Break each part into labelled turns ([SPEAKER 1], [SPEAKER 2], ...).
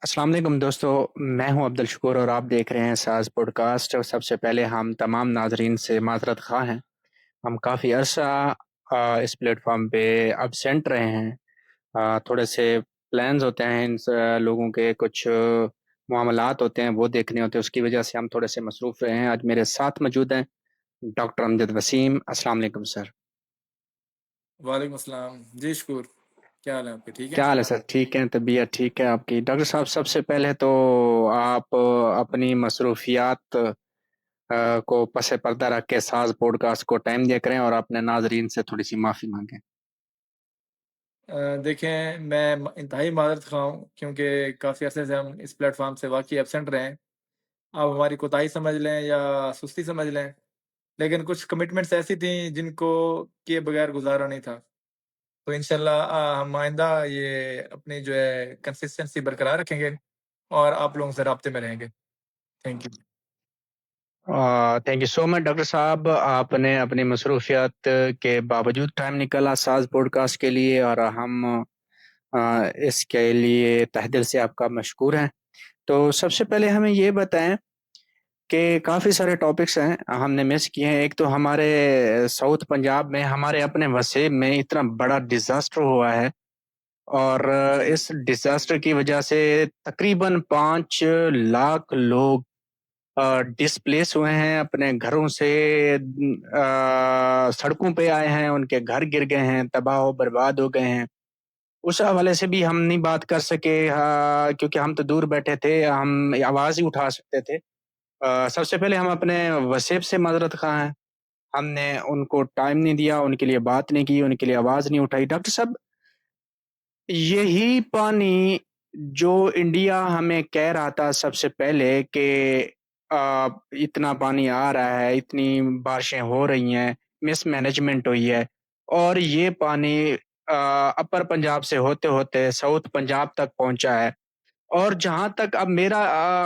[SPEAKER 1] अस्सलाम वालेकुम दोस्तों। मैं हूं अब्दुल शकूर और आप देख रहे हैं साज पॉडकास्ट। और सबसे पहले हम तमाम नाजरीन से माजरत ख़्वाह हैं। हम काफ़ी अरसा इस प्लेटफॉर्म पे अब्सेंट रहे हैं। थोड़े से प्लान्स होते हैं लोगों के कुछ मामलात होते हैं वो देखने होते हैं, उसकी वजह से हम थोड़े से मसरूफ़ रहे हैं। आज मेरे साथ मौजूद हैं डॉक्टर अमजद वसीम। अस्सलाम वालेकुम सर।
[SPEAKER 2] वालेकुम अस्सलाम। जी शकूर। क्या हाल है आपके? ठीक हैं?
[SPEAKER 1] क्या हाल है सर? ठीक है, तबीयत ठीक है आपकी? डॉक्टर साहब, सबसे पहले तो आप अपनी मसरूफियात को पसे पर्दा रख के साज पॉडकास्ट को टाइम दिया करें और अपने नाजरीन से थोड़ी सी माफ़ी मांगें।
[SPEAKER 2] देखें, मैं इंतहाई माज़रत ख़्वाह हूँ क्योंकि काफ़ी अरसे से हम इस प्लेटफ़ॉर्म से वाक़ई एब्सेंट रहे हैं। आप हमारी कोताही समझ लें या सुस्ती समझ लें, लेकिन कुछ कमिटमेंट्स ऐसी थी जिनको किए बगैर गुज़ारा नहीं था। तो इंशाअल्लाह हम आइंदा ये अपनी जो है कंसिस्टेंसी बरकरार रखेंगे और आप लोगों से राब्ते में रहेंगे। Thank you.
[SPEAKER 1] Thank you so much doctor साहब, आपने अपनी मसरूफियत के बावजूद टाइम निकाला साज पॉडकास्ट के लिए, और हम इसके लिए तहे दिल से आपका मशकूर हैं। तो सबसे पहले हमें ये बताएं कि काफ़ी सारे टॉपिक्स हैं हमने मिस किए हैं। एक तो हमारे साउथ पंजाब में, हमारे अपने वसेब में इतना बड़ा डिज़ास्टर हुआ है, और
[SPEAKER 2] जी।
[SPEAKER 1] इस डिज़ास्टर की वजह से तकरीबन 5 लाख लोग डिस्प्लेस हुए हैं अपने घरों से। सड़कों पे आए हैं, उनके घर गिर गए हैं, तबाह बर्बाद हो गए हैं। उस हवाले से भी हम नहीं बात कर सके, क्योंकि हम तो दूर बैठे थे, हम आवाज़ ही उठा सकते थे। सबसे पहले हम अपने वसेब से माजरत ख़्वाह हैं। हमने उनको टाइम नहीं दिया, उनके लिए बात नहीं की, उनके लिए आवाज़ नहीं उठाई। डॉक्टर साहब, यही पानी जो इंडिया हमें कह रहा था सबसे पहले कि इतना पानी आ रहा है, इतनी बारिशें हो रही हैं, मिसमैनेजमेंट हुई है, और ये पानी अपर पंजाब से होते-होते साउथ पंजाब तक पहुँचा है। और जहाँ तक अब मेरा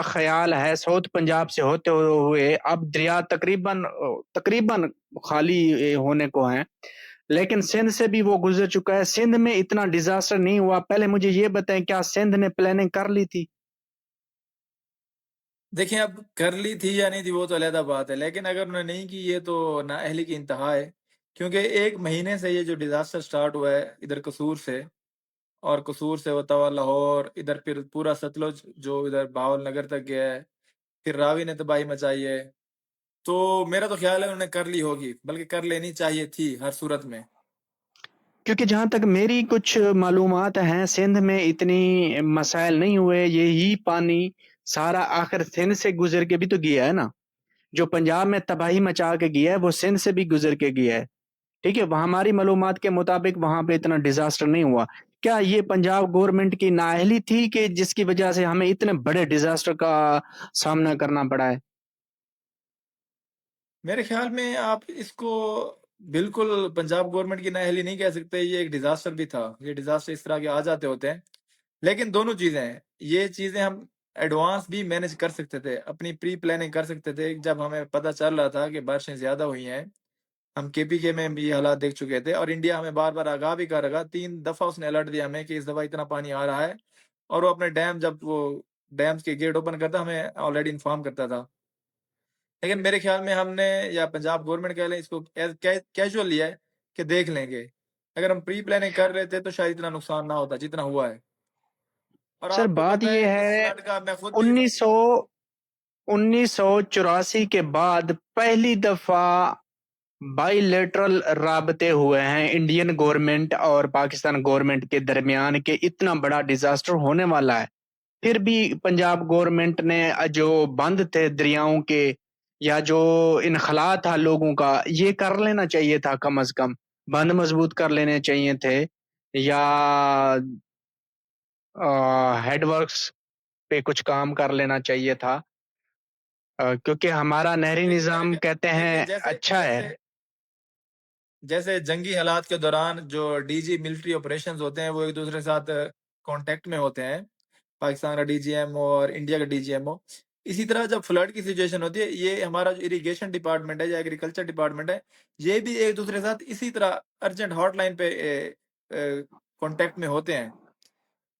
[SPEAKER 1] ख़्याल है, साउथ पंजाब से होते हुए अब दरिया तकरीबन खाली होने को हैं। लेकिन सिंध से भी वो गुज़र चुका है। सिंध में इतना डिज़ास्टर नहीं हुआ। पहले मुझे ये बताएँ, क्या सिंध ने प्लानिंग कर ली थी?
[SPEAKER 2] देखिए, अब कर ली थी या नहीं थी वो तो अलहदा बात है, लेकिन अगर उन्होंने नहीं की ये तो नाअहली की इंतहा है। क्योंकि 1 महीने से ये जो डिज़ास्टर स्टार्ट हुआ है इधर कसूर से, और कसूर से होता हुआ लाहौर, इधर फिर पूरा सतलुज जो इधर भावल नगर तक गया है, फिर रावी ने तबाही मचाई है। तो मेरा तो ख़्याल है उन्होंने कर ली होगी, बल्कि कर लेनी चाहिए थी हर सूरत में।
[SPEAKER 1] क्योंकि जहाँ तक मेरी कुछ मालूमात हैं, सिंध में इतनी मसाइल नहीं हुए। यही पानी सारा आखिर सिंध से गुज़र के भी तो गया है ना। जो पंजाब में तबाही मचा के गया है, वो सिंध से भी गुज़र के गया है। ठीक है? वहाँ हमारी मालूमात के मुताबिक वहाँ पे इतना डिज़ास्टर नहीं हुआ। क्या ये पंजाब गवर्नमेंट की नाअहली थी कि जिसकी वजह से हमें इतने बड़े डिज़ास्टर का सामना करना पड़ा है?
[SPEAKER 2] मेरे ख़्याल में आप इसको बिल्कुल पंजाब गवर्नमेंट की नाअहली नहीं कह सकते, ये एक डिज़ास्टर भी था। ये डिज़ास्टर इस तरह के आ जाते होते हैं। लेकिन दोनों चीज़ें हैं, ये चीज़ें हम एडवांस भी मैनेज कर सकते थे, अपनी प्री प्लानिंग कर सकते थे। जब हमें पता चल रहा था कि बारिशें ज़्यादा हुई हैं, हम केपीके में भी ये हालात देख चुके थे और इंडिया हमें बार-बार आगाह भी कर रहा था। 3 दफ़ा उसने अलर्ट दिया हमें कि इस दफ़ा इतना पानी आ रहा है, और वो अपने जब वो डैम्स के गेट ओपन करता, हमें ऑलरेडी इन्फॉर्म करता था। लेकिन मेरे ख़्याल में हमने, या पंजाब गवर्नमेंट कह लें, इसको कैज़ुअल लिया है कि देख लेंगे। अगर हम प्री प्लानिंग कर रहे थे तो शायद इतना नुकसान ना होता जितना हुआ है। और
[SPEAKER 1] सर,
[SPEAKER 2] आपको
[SPEAKER 1] बात
[SPEAKER 2] पता
[SPEAKER 1] ये
[SPEAKER 2] है इस
[SPEAKER 1] है,
[SPEAKER 2] फ्लड का मैं खुद भी।
[SPEAKER 1] 1900 1984 के बाद पहली दफ़ा बाइलेटरल राबते हुए हैं इंडियन गवर्नमेंट और पाकिस्तान गवर्नमेंट के दरमियान, के इतना बड़ा डिज़ास्टर होने वाला है। फिर भी पंजाब गवर्नमेंट ने जो बंद थे दरियाओं के, या जो इनखला था लोगों का, ये कर लेना चाहिए था कम अज़ कम। बंद मज़बूत कर लेने चाहिए थे, या हेडवर्क्स पे कुछ काम कर लेना चाहिए था। क्योंकि हमारा नहरी
[SPEAKER 2] देखिए मेरे
[SPEAKER 1] निज़ाम
[SPEAKER 2] ख्या
[SPEAKER 1] कहते
[SPEAKER 2] देखिए,
[SPEAKER 1] हैं
[SPEAKER 2] जैसे
[SPEAKER 1] अच्छा है।
[SPEAKER 2] जैसे जैसे जंगी हालात के दौरान जो डीजी मिलिट्री ऑपरेशंस होते हैं, वो एक-दूसरे के साथ कॉन्टैक्ट में होते हैं। पाकिस्तान का डीजीएमओ और इंडिया का डीजीएमओ। इसी तरह जब फ्लड की सिचुएशन होती है, ये हमारा जो इरिगेशन डिपार्टमेंट है या एग्रीकल्चर डिपार्टमेंट है, ये भी एक-दूसरे के साथ इसी तरह अर्जेंट हॉटलाइन पे कॉन्टैक्ट में होते हैं।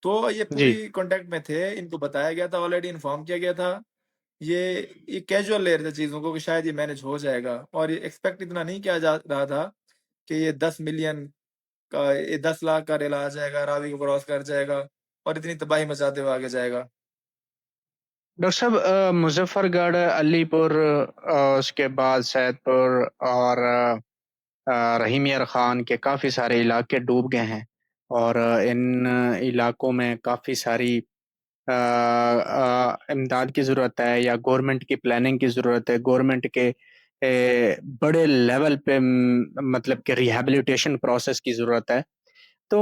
[SPEAKER 2] तो ये
[SPEAKER 1] जी।
[SPEAKER 2] पूरी कॉन्टैक्ट में थे, इनको बताया गया था, ऑलरेडी इन्फॉर्म किया गया था। ये ये कैजुअल ले रहे थे चीज़ों को कि शायद ये मैनेज हो जाएगा, और ये एक्सपेक्ट इतना नहीं किया जा रहा था कि ये 10 मिलियन का, ये 10 लाख का रेला आ जाएगा, रावी को क्रॉस कर जाएगा और इतनी तबाही मचाते हुए आगे जाएगा।
[SPEAKER 1] डॉक्टर साहब, मुजफ्फरगढ़, अलीपुर, उसके बाद सैदपुर और रहीम यार खान के काफ़ी सारे इलाके डूब गए हैं। और इन इलाकों में काफ़ी सारी इमदाद की ज़रूरत है या गवर्नमेंट की प्लानिंग की ज़रूरत है। गवर्नमेंट के बड़े लेवल पे मतलब कि रिहैबिलिटेशन प्रोसेस की ज़रूरत है। तो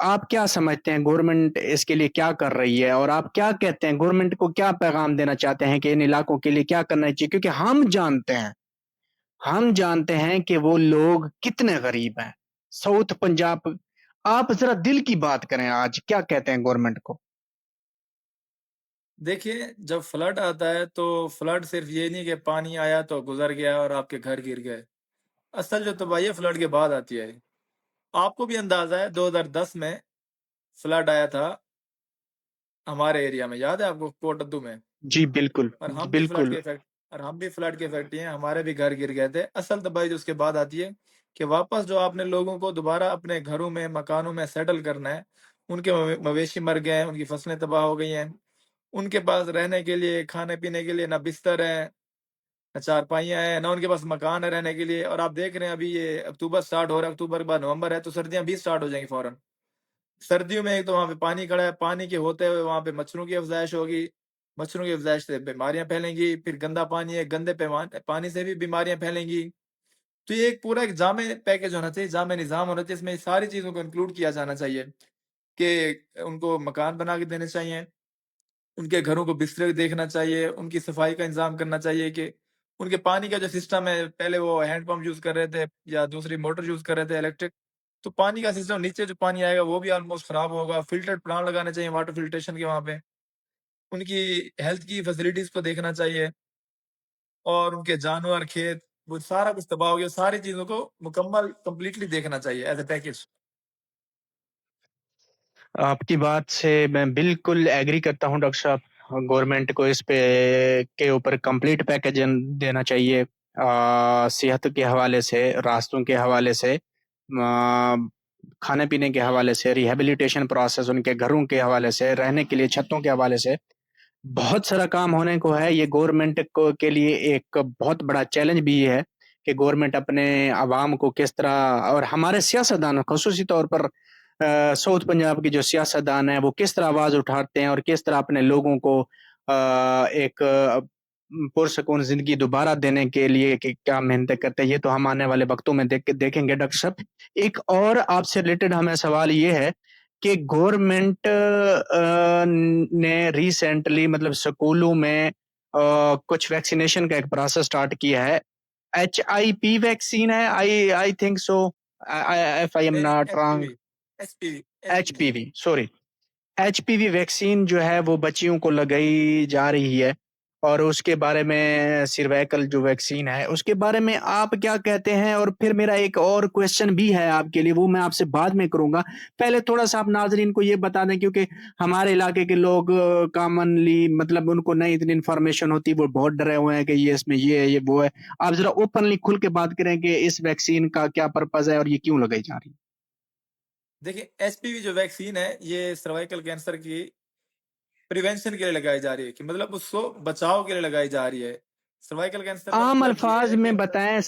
[SPEAKER 1] आप क्या समझते हैं, गवर्नमेंट इसके लिए क्या कर रही है, और आप क्या कहते हैं, गवर्नमेंट को क्या पैगाम देना चाहते हैं कि इन इलाकों के लिए क्या करना चाहिए? क्योंकि हम जानते हैं कि वो लोग कितने गरीब हैं। साउथ पंजाब, आप जरा दिल की बात करें, आज क्या कहते हैं गवर्नमेंट को?
[SPEAKER 2] देखिए, जब फ्लड आता है तो फ्लड सिर्फ ये नहीं कि पानी आया तो गुजर गया और आपके घर गिर गए। असल जो तबाही है फ्लड के बाद आती है। आपको भी अंदाजा है 2010 में फ्लड आया था हमारे एरिया में, याद है आपको, कोटद्दू में।
[SPEAKER 1] जी बिल्कुल।
[SPEAKER 2] और
[SPEAKER 1] जी
[SPEAKER 2] हम भी फ्लड के
[SPEAKER 1] बिल्कुल।
[SPEAKER 2] इफेक्ट और हम भी फ्लड के इफेक्ट ही हैं, हमारे भी घर गिर गए थे। असल तबाही जो उसके बाद आती है कि वापस जो आपने लोगों को दोबारा अपने घरों में, मकानों में सेटल करना है। उनके मवेशी मर गए हैं, उनकी फसलें तबाह हो गई हैं। उनके पास रहने के लिए, खाने पीने के लिए ना बिस्तर है, ना चारपाइयाँ हैं, ना उनके पास मकान है रहने के लिए। और आप देख रहे हैं अभी ये अक्टूबर स्टार्ट हो रहा है, अक्टूबर के बाद नवंबर है, तो सर्दियाँ भी स्टार्ट हो जाएंगी फौरन। सर्दियों में एक तो वहाँ पे पानी खड़ा है, पानी के होते हुए वहाँ पे मच्छरों की अफ़ज़ाइश होगी, मच्छरों की अफ़ज़ाइश से बीमारियाँ फैलेंगी, फिर गंदा पानी है, गंदे पानी से भी बीमारियाँ फैलेंगी। तो ये एक पूरा एक जामे पैकेज होना चाहिए, जामे निज़ाम होना चाहिए, इसमें ये सारी चीज़ों को इंक्लूड किया जाना चाहिए कि उनको मकान बना के देने चाहिए, उनके घरों को बिस्तर देखना चाहिए, उनकी सफाई का इंतज़ाम करना चाहिए कि उनके पानी का जो सिस्टम है, पहले वो हैंड पंप यूज़ कर रहे थे या दूसरी मोटर यूज़ कर रहे थे इलेक्ट्रिक, तो पानी का सिस्टम नीचे जो पानी आएगा वो भी ऑलमोस्ट खराब होगा। फ़िल्टर्ड प्लांट लगाने चाहिए वाटर फ़िल्ट्रेशन के वहाँ पे। उनकी हेल्थ की फैसिलिटीज़ को देखना चाहिए और उनके जानवर, खेत, वो सारा कुछ तबाह हो गया, सारी चीज़ों को मुकम्मल कंप्लीटली देखना चाहिए एज़ अ पैकेज।
[SPEAKER 1] आपकी बात से मैं बिल्कुल एग्री करता हूँ डॉक्टर साहब। गवर्नमेंट को इस पे के ऊपर कंप्लीट पैकेज देना चाहिए, सेहत के हवाले से, रास्तों के हवाले से, खाने पीने के हवाले से, रिहैबिलिटेशन प्रोसेस, उनके घरों के हवाले से, रहने के लिए छतों के हवाले से। बहुत सारा काम होने को है। ये गवर्नमेंट को के लिए एक बहुत बड़ा चैलेंज भी है कि गवर्नमेंट अपने अवाम को किस तरह, और हमारे सियासतदान खसूसी तौर पर साउथ पंजाब की जो सियासतदान है वो किस तरह आवाज उठाते हैं और किस तरह अपने लोगों को एक पुरसकून जिंदगी दोबारा देने के लिए कि क्या मेहनत करते हैं, ये तो हम आने वाले वक्तों में देखेंगे डॉक्टर साहब। एक और आपसे रिलेटेड हमें सवाल ये है कि गवर्नमेंट ने रिसेंटली मतलब स्कूलों में कुछ वैक्सीनेशन का एक प्रोसेस स्टार्ट किया है। HIV वैक्सीन है, I I think so, if I am
[SPEAKER 2] नहीं, नहीं,
[SPEAKER 1] not wrong.
[SPEAKER 2] HPV, SPV, HPV.
[SPEAKER 1] HPV, sorry, HPV vaccine जो है वो बच्चियों को लगाई जा रही है। और उसके बारे में सर्वाइकल जो वैक्सीन है उसके बारे में आप क्या कहते हैं? और फिर मेरा एक और क्वेश्चन भी है आपके लिए, वो मैं आपसे बाद में करूंगा। पहले थोड़ा सा आप नाजरीन को ये बता दें, क्योंकि हमारे इलाके के लोग कॉमनली मतलब उनको नहीं इतनी इन्फॉर्मेशन होती, वो बहुत डरे हुए हैं कि ये इसमें ये है, ये वो है। आप जरा ओपनली खुल के बात करें कि इस वैक्सीन का क्या पर्पज है और ये क्यों लगाई जा रही है।
[SPEAKER 2] देखिए, एचपीवी जो वैक्सीन है ये सर्वाइकल कैंसर की प्रिवेंशन के लिए लगाई जा रही है, कि मतलब उसको बचाव के लिए लगाई जा रही है। सर्वाइकल कैंसर का
[SPEAKER 1] आम
[SPEAKER 2] मतलब ये
[SPEAKER 1] अल्फाज
[SPEAKER 2] है कि
[SPEAKER 1] में बताएं,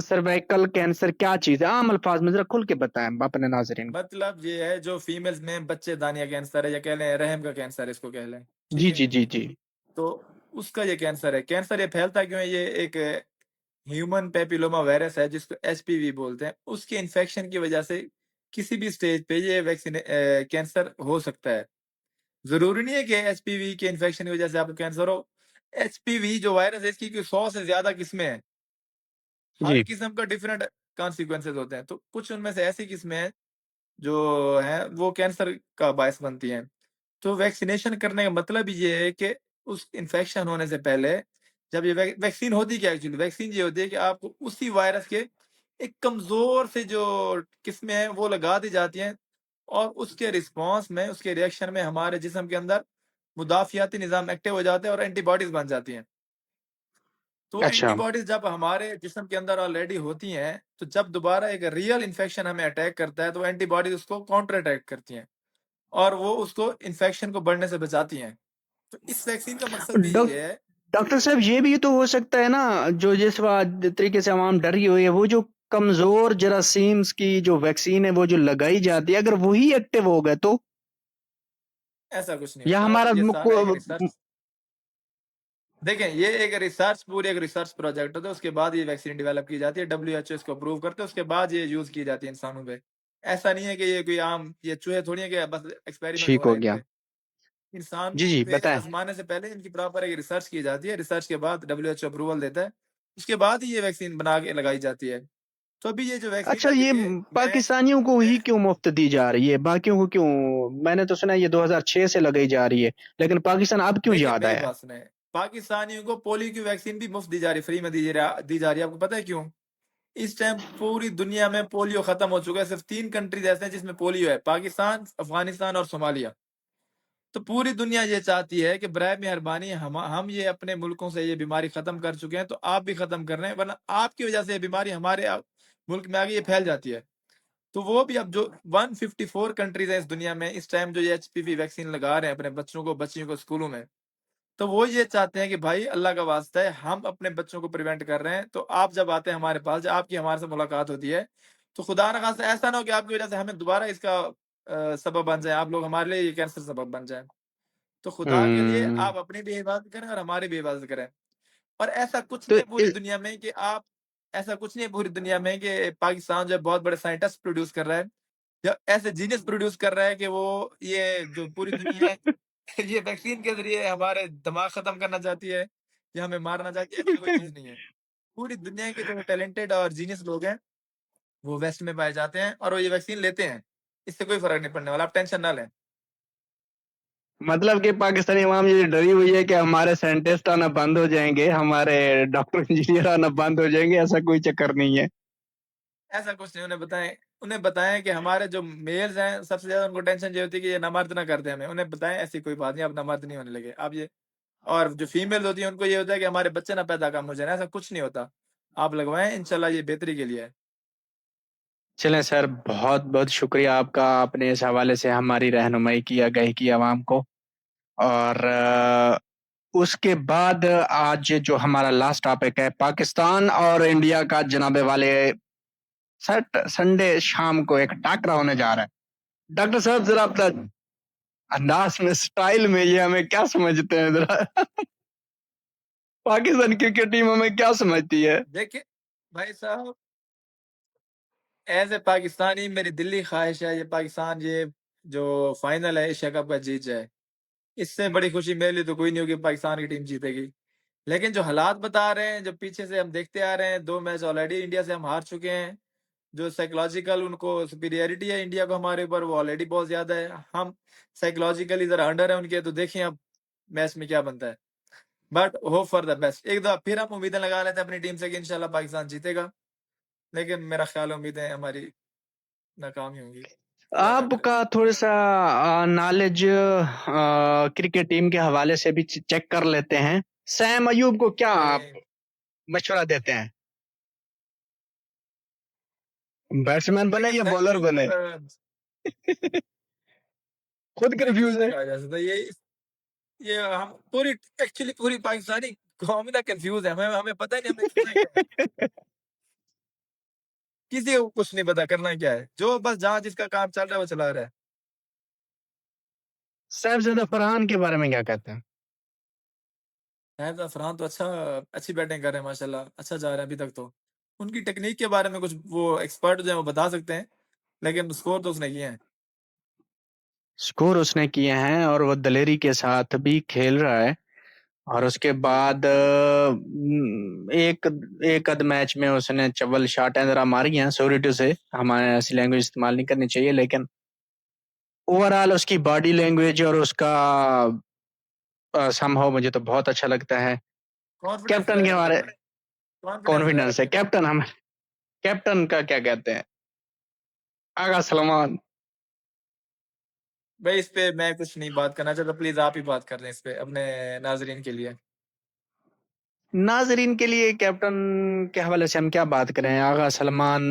[SPEAKER 1] सर्वाइकल कैंसर क्या चीज है? आम अल्फाज में जरा खुल के बताएं अपने नाजरीन को।
[SPEAKER 2] मतलब ये है जो फीमेल्स में बच्चेदानिया कैंसर है, या कह लें रहम का कैंसर है, इसको कह लें, ठीक
[SPEAKER 1] जी
[SPEAKER 2] है।
[SPEAKER 1] जी जी जी।
[SPEAKER 2] तो उसका ये कैंसर है। कैंसर ये फैलता क्यों है? ये एक ह्यूमन पेपिलोमा वायरस है जिसको एचपीवी बोलते हैं। उसके इन्फेक्शन की वजह से किसी भी स्टेज पे ये वैक्सीन कैंसर हो सकता है। जरूरी नहीं है कि एचपीवी के इन्फेक्शन की वजह से आपको कैंसर हो। एचपीवी जो वायरस है इसकी कोई 100 से ज्यादा किस्में हैं। हर
[SPEAKER 1] जी
[SPEAKER 2] किस्म का डिफरेंट कॉन्सिक्वेंसेज होते हैं, तो कुछ उनमें से ऐसी किस्में हैं जो है वो कैंसर का बायस बनती हैं। तो वैक्सीनेशन करने का मतलब ये है कि उस इन्फेक्शन होने से पहले, जब ये वैक्सीन होती क्या है एक्चुअली? वैक्सीन ये होती है कि आपको उसी वायरस के एक कमजोर से जो किस्में हैं वो लगा दी जाती हैं, और उसके रिस्पॉन्स में, उसके रिएक्शन में हमारे जिस्म के अंदर मुदाफ़ियाती निज़ाम एक्टिव हो जाते हैं और एंटीबॉडीज़ बन जाती हैं। तो
[SPEAKER 1] अच्छा।
[SPEAKER 2] एंटीबॉडीज़ जब हमारे जिस्म के अंदर ऑलरेडी होती हैं, तो जब दोबारा एक रियल इन्फेक्शन हमें अटैक करता है, तो एंटीबॉडीज़ उसको काउंटर अटैक करती हैं और वो उसको इन्फेक्शन को बढ़ने से बचाती हैं। तो इस वैक्सीन का मकसद भी
[SPEAKER 1] डॉक
[SPEAKER 2] ये है।
[SPEAKER 1] डॉक्टर साहब ये भी तो हो सकता है ना, जो तरीके से आवाम डरी हुई है, वो जो कमज़ोर जरासीम्स की जो वैक्सीन है, वो जो लगाई जाती है, अगर वही एक्टिव हो गए तो?
[SPEAKER 2] ऐसा कुछ नहीं
[SPEAKER 1] या
[SPEAKER 2] होता,
[SPEAKER 1] हमारा
[SPEAKER 2] ये
[SPEAKER 1] मुको
[SPEAKER 2] सारा एक रिसर्च। देखें, ये एक पूरी एक रिसर्च प्रोजेक्ट होता है, उसके बाद ये वैक्सीन डेवलप की जाती है, डब्ल्यूएचओ इसको अप्रूव करते हैं, उसके बाद ये यूज़ की जाती है इंसानों पे। ऐसा नहीं है कि ये कोई आम ये चूहे थोड़ी है कि बस एक्सपेरिमेंट हो
[SPEAKER 1] ठीक
[SPEAKER 2] रहा
[SPEAKER 1] हो
[SPEAKER 2] है इन
[SPEAKER 1] गया।
[SPEAKER 2] पे। इंसान
[SPEAKER 1] जी, जी,
[SPEAKER 2] पे
[SPEAKER 1] बताएँ।
[SPEAKER 2] आज़माने से पहले इनकी प्रॉपर एक रिसर्च की जाती है, रिसर्च के बाद डब्ल्यूएचओ अप्रूवल देता है, उसके बाद ही ये वैक्सीन बना के लगाई जाती है। तो अभी ये जो वैक्सीन
[SPEAKER 1] अच्छा,
[SPEAKER 2] है,
[SPEAKER 1] ये
[SPEAKER 2] देखिए मैं
[SPEAKER 1] पाकिस्तानियों को
[SPEAKER 2] मैं
[SPEAKER 1] ही क्यों मुफ़्त दी जा रही है? बाकियों को क्यों? मैंने तो सुना है ये 2006 से लगाई जा रही है, लेकिन पाकिस्तान अब क्यों
[SPEAKER 2] देखिए
[SPEAKER 1] याद
[SPEAKER 2] मेरी
[SPEAKER 1] आया?
[SPEAKER 2] बात सुनें, पाकिस्तानियों को पोलियो की वैक्सीन भी मुफ्त दी जा रही है, फ्री में दी जा रही है, आपको पता है क्यों? इस टाइम पूरी दुनिया में पोलियो खत्म हो चुका है, सिर्फ 3 कंट्रीज़ ऐसे हैं जिसमें पोलियो है, पाकिस्तान, अफ़गानिस्तान और सोमालिया। तो पूरी दुनिया ये चाहती है कि बराए मेहरबानी हम ये अपने मुल्कों से ये बीमारी खत्म कर चुके हैं, तो आप भी खत्म कर रहे हैं, वरना आपकी वजह से ये बीमारी हमारे मुल्क में आगे ये फैल जाती है। तो वो भी अब जो 154 कंट्रीज़ हैं इस दुनिया में, इस टाइम जो ये एचपीवी वैक्सीन लगा रहे हैं अपने बच्चों को, बच्चियों को स्कूलों में, तो वो ये चाहते हैं कि भाई अल्लाह का वास्ता है, हम अपने बच्चों को प्रिवेंट कर रहे हैं, तो आप जब आते हैं हमारे पास, जब आपकी हमारे से मुलाकात होती है, तो खुदा ना खास्ता ऐसा ना हो कि आपकी वजह से हमें दोबारा इसका सबब बन जाए, आप लोग हमारे लिए ये कैंसर सबब बन जाएँ। तो खुदा के लिए
[SPEAKER 1] हुँ।
[SPEAKER 2] आप अपनी भी हिफाज़त करें और हमारी भी हिफाज़त करें। और ऐसा कुछ
[SPEAKER 1] तो
[SPEAKER 2] नहीं है पूरी दुनिया में कि आप ऐसा कुछ नहीं है पूरी दुनिया में कि पाकिस्तान जो है बहुत बड़े साइंटिस्ट प्रोड्यूस कर रहा है या ऐसे जीनियस प्रोड्यूस कर रहा है कि वो ये जो पूरी दुनिया है ये वैक्सीन के ज़रिए हमारे दिमाग ख़त्म करना चाहती है या हमें मारना चाहती है, ऐसी कोई चीज़ नहीं है। पूरी दुनिया के जो टैलेंटेड और जीनियस लोग हैं, वो वेस्ट में पाए जाते हैं और वो ये वैक्सीन लेते हैं। इससे कोई फ़र्क नहीं पड़ने वाला, आप टेंशन ना लें।
[SPEAKER 1] मतलब कि पाकिस्तानी अवाम ये डरी हुई है कि हमारे साइंटिस्ट आना बंद हो जाएँगे, हमारे डॉक्टर इंजीनियर आना बंद हो जाएँगे, ऐसा कोई चक्कर नहीं है।
[SPEAKER 2] ऐसा कुछ नहीं, उन्हें बताएँ कि हमारे जो मेल्स हैं, सबसे ज़्यादा उनको टेंशन ये होती है कि ये नामर्द ना कर दें हमें। उन्हें बताएँ ऐसी कोई बात नहीं, आप नामर्द नहीं होने लगे। आप ये और जो फीमेल्स होती हैं, उनको ये होता है कि हमारे बच्चे ना पैदा कम हो जाएँ, ऐसा कुछ नहीं होता। आप लगवाएँ, इंशाल्लाह ये बेहतरी के लिए है।
[SPEAKER 1] चलें सर, बहुत-बहुत शुक्रिया आपका, आपने इस हवाले से हमारी रहनुमाई की, आगाही की आवाम को। और उसके बाद आज जो हमारा लास्ट टॉपिक है, पाकिस्तान और इंडिया का जनाबे वाले संडे शाम को एक टाकरा होने जा रहा है। डॉक्टर साहब ज़रा अपना अंदाज़ में, स्टाइल में ये हमें क्या समझते हैं ज़रा? पाकिस्तान क्रिकेट टीम हमें क्या समझती है?
[SPEAKER 2] देखिए, भाई साहब, ऐज़ ए पाकिस्तानी मेरी दिली ख़्वाहिश है ये पाकिस्तान ये जो फाइनल है एशिया कप का जीत जाए। इससे बड़ी खुशी मेरे लिए तो कोई नहीं होगी पाकिस्तान की टीम जीतेगी। लेकिन जो हालात बता रहे हैं, जो पीछे से हम देखते आ रहे हैं, 2 मैच ऑलरेडी इंडिया से हम हार चुके हैं। जो साइकोलॉजिकल उनको सुपीरियॉरिटी है इंडिया को हमारे ऊपर, वो ऑलरेडी बहुत ज़्यादा है। हम साइकोलॉजिकली ज़रा अंडर है उनके, तो देखें अब मैच में क्या बनता है। But hope for the best. एक दफ़ा फिर हम उम्मीदें लगा लेते हैं अपनी टीम से कि इंशाल्लाह पाकिस्तान जीतेगा। लेकिन मेरा ख़्याल है उम्मीदें हमारी नाकाम ही होंगी। अल्लाह ना करे।
[SPEAKER 1] आपका थोड़ा-सा नॉलेज क्रिकेट टीम के हवाले से भी चेक कर लेते हैं। सैम अयूब को क्या आप
[SPEAKER 2] देखें
[SPEAKER 1] मशवरा देते हैं? बैट्समैन बने
[SPEAKER 2] देखिए
[SPEAKER 1] या
[SPEAKER 2] सैम
[SPEAKER 1] बॉलर
[SPEAKER 2] अयूब
[SPEAKER 1] बने? खुद
[SPEAKER 2] नहीं कुछ
[SPEAKER 1] कन्फ्यूज़
[SPEAKER 2] नहीं
[SPEAKER 1] है।
[SPEAKER 2] कहा जा सकता। ये हम पूरी एक्चुअली पूरी पाकिस्तानी कौम ही ना कन्फ्यूज़ है। हमें हमें पता ही नहीं हमें करना क्या है। किसी को कुछ नहीं पता करना क्या है। जो बस जहाँ जिसका काम चल रहा है वो चला रहा है।
[SPEAKER 1] सैफज़ादा फरहान के बारे में क्या कहते हैं?
[SPEAKER 2] शाहिद अफ़रान तो अच्छी बैटिंग कर रहे हैं माशाल्लाह, अच्छा जा रहा है अभी तक तो। उनकी टेक्नीक के बारे में कुछ वो एक्सपर्ट जो हैं वो बता सकते हैं, लेकिन स्कोर तो उसने किए हैं।
[SPEAKER 1] स्कोर उसने किए हैं और वो दलेरी के साथ भी खेल रहा है। और उसके बाद एक एक आध मैच में उसने चवल शॉटें ज़रा मारी हैं, सॉरी टू से, हमारे ऐसी लैंग्वेज इस्तेमाल नहीं करनी चाहिए, लेकिन ओवरऑल उसकी बॉडी लैंग्वेज और उसका समहाउ मुझे तो बहुत अच्छा लगता है।
[SPEAKER 2] कॉन्फिडेंस है
[SPEAKER 1] कैप्टन के हमारे
[SPEAKER 2] लेकिन कॉन्फिडेंस है
[SPEAKER 1] कॉन्फिडेंस है।
[SPEAKER 2] लेकिन।
[SPEAKER 1] कैप्टन का क्या कहते हैं? आगा सलमान।
[SPEAKER 2] भाई इस पे मैं कुछ नहीं बात करना चाहता, प्लीज आप ही बात कर रहे हैं इस पे अपने नाजरीन के लिए।
[SPEAKER 1] नाजरीन के लिए कैप्टन के हवाले से हम क्या बात करें? आगा सलमान,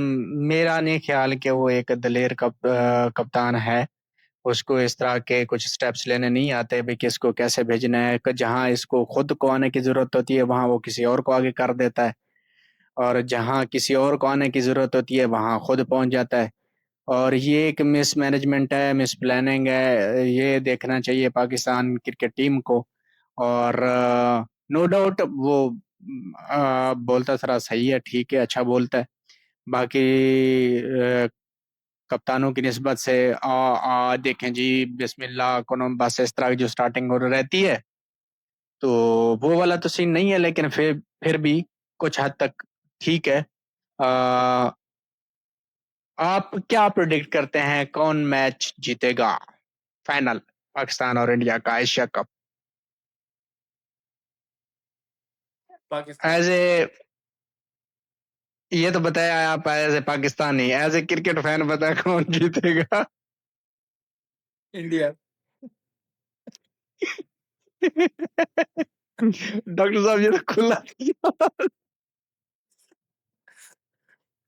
[SPEAKER 1] मेरा नहीं ख्याल कि वो एक दलेर कप्तान है। उसको इस तरह के कुछ स्टेप्स लेने नहीं आते भी कि इसको कैसे भेजना है। जहां इसको खुद को आने की जरूरत होती है वहां वो किसी और को आगे कर देता है, और जहां किसी और को आने की जरूरत होती है वहां खुद पहुंच जाता है। और ये एक मिस मैनेजमेंट है, मिस प्लानिंग है, ये देखना चाहिए पाकिस्तान क्रिकेट टीम को। और नो डाउट वो बोलता थोड़ा सही है, ठीक है, अच्छा बोलता है। बाकी कप्तानों की निस्बत से देखें जी, बिस्मिल्लाह कोनो बस इस तरह की जो स्टार्टिंग हो रहती है, तो वो वाला तो सीन नहीं है, लेकिन फिर भी कुछ हद तक ठीक है। आ, आप क्या प्रिडिक्ट करते हैं कौन मैच जीतेगा फाइनल, पाकिस्तान और इंडिया का Asia cup?
[SPEAKER 2] Pakistan.
[SPEAKER 1] As a, ये तो बताया आप as a Pakistani, as a cricket fan बता कौन जीतेगा?
[SPEAKER 2] इंडिया।
[SPEAKER 1] डॉक्टर साहब ये तो खुला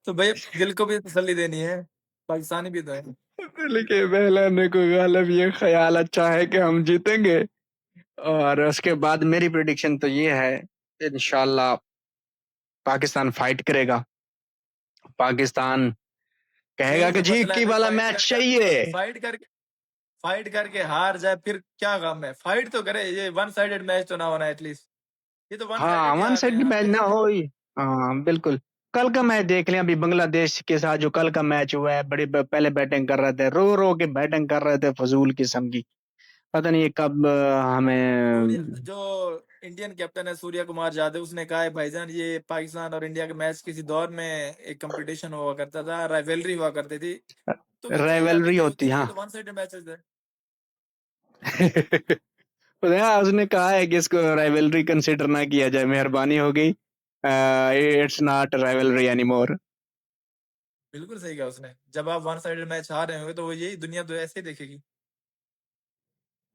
[SPEAKER 2] तो भाई दिल को भी तसल्ली देनी है, पाकिस्तानी भी तो है।
[SPEAKER 1] दिल के बहलाने को गालिब ये ख्याल अच्छा है कि हम जीतेंगे। और उसके बाद मेरी प्रिडिक्शन तो ये है, इंशाल्लाह पाकिस्तान फाइट करेगा। पाकिस्तान कहेगा
[SPEAKER 2] यही
[SPEAKER 1] कि
[SPEAKER 2] तो
[SPEAKER 1] जी
[SPEAKER 2] मसला है
[SPEAKER 1] की
[SPEAKER 2] भाई,
[SPEAKER 1] वाला
[SPEAKER 2] फाइट
[SPEAKER 1] मैच
[SPEAKER 2] करके
[SPEAKER 1] चाहिए।
[SPEAKER 2] फाइट करके हार जाए फिर क्या गम है, फाइट तो करे, ये वन साइडेड मैच तो ना होना एटलीस्ट। ये तो वन
[SPEAKER 1] हाँ,
[SPEAKER 2] साइडेड ही
[SPEAKER 1] वन
[SPEAKER 2] आ गए
[SPEAKER 1] साइड
[SPEAKER 2] हैं,
[SPEAKER 1] मैच
[SPEAKER 2] आपने
[SPEAKER 1] ना
[SPEAKER 2] नहीं
[SPEAKER 1] हो
[SPEAKER 2] देखा?
[SPEAKER 1] ही। हाँ बिल्कुल। कल का मैच देख लें, अभी बांग्लादेश के साथ जो कल का मैच हुआ है, पहले बैटिंग कर रहे थे, रो रो के बैटिंग कर रहे थे, फजूल किस्म की। पता नहीं ये कब
[SPEAKER 2] सूर्या,
[SPEAKER 1] हमें।
[SPEAKER 2] जो इंडियन कैप्टन है सूर्या कुमार यादव, उसने कहा है भाईजान ये पाकिस्तान और इंडिया के मैच किसी दौर में एक कंपटीशन हुआ करता था, राइवलरी हुआ करती थी। तो फिर क्या ये अभी
[SPEAKER 1] राइवलरी
[SPEAKER 2] नहीं
[SPEAKER 1] होती,
[SPEAKER 2] होती, ये
[SPEAKER 1] हाँ।
[SPEAKER 2] तो वन साइडेड मैचेस है।
[SPEAKER 1] हाँ, उसने कहा है कि इसको राइवलरी कंसिडर ना किया जाए, मेहरबानी हो गई, इट्स नॉट राइवलरी एनीमोर।
[SPEAKER 2] बिल्कुल सही कहा उसने, जब आप वन साइडेड मैच हार रहे होंगे तो यही दुनिया तो ऐसे ही देखेगी।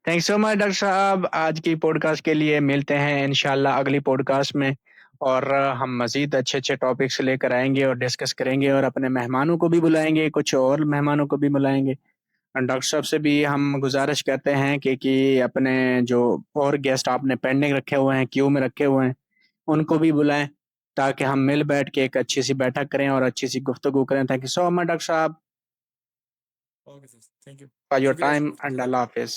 [SPEAKER 1] थैंक्स सो मच डॉक्टर साहब, आज की पॉडकास्ट के लिए। मिलते हैं इंशाल्लाह अगली पॉडकास्ट में, और हम मजीद अच्छे अच्छे टॉपिक्स लेकर आएंगे और डिस्कस करेंगे, और अपने मेहमानों को भी बुलाएंगे, कुछ और मेहमानों को भी बुलाएंगे। डॉक्टर साहब से भी हम गुजारिश करते हैं कि अपने जो और गेस्ट आपने पेंडिंग रखे हुए हैं, क्यू में रखे हुए हैं, उनको भी बुलाएं, ताकि हम मिल बैठ के एक अच्छी सी बैठक करें और अच्छी सी गुफ्तगू करें। Thank you so much doctor साहब
[SPEAKER 2] okay sir, thank you.
[SPEAKER 1] For your
[SPEAKER 2] शुक्रिया
[SPEAKER 1] टाइम,
[SPEAKER 2] शुक्रिया
[SPEAKER 1] एंड
[SPEAKER 2] सर।
[SPEAKER 1] अल्लाह हाफिज।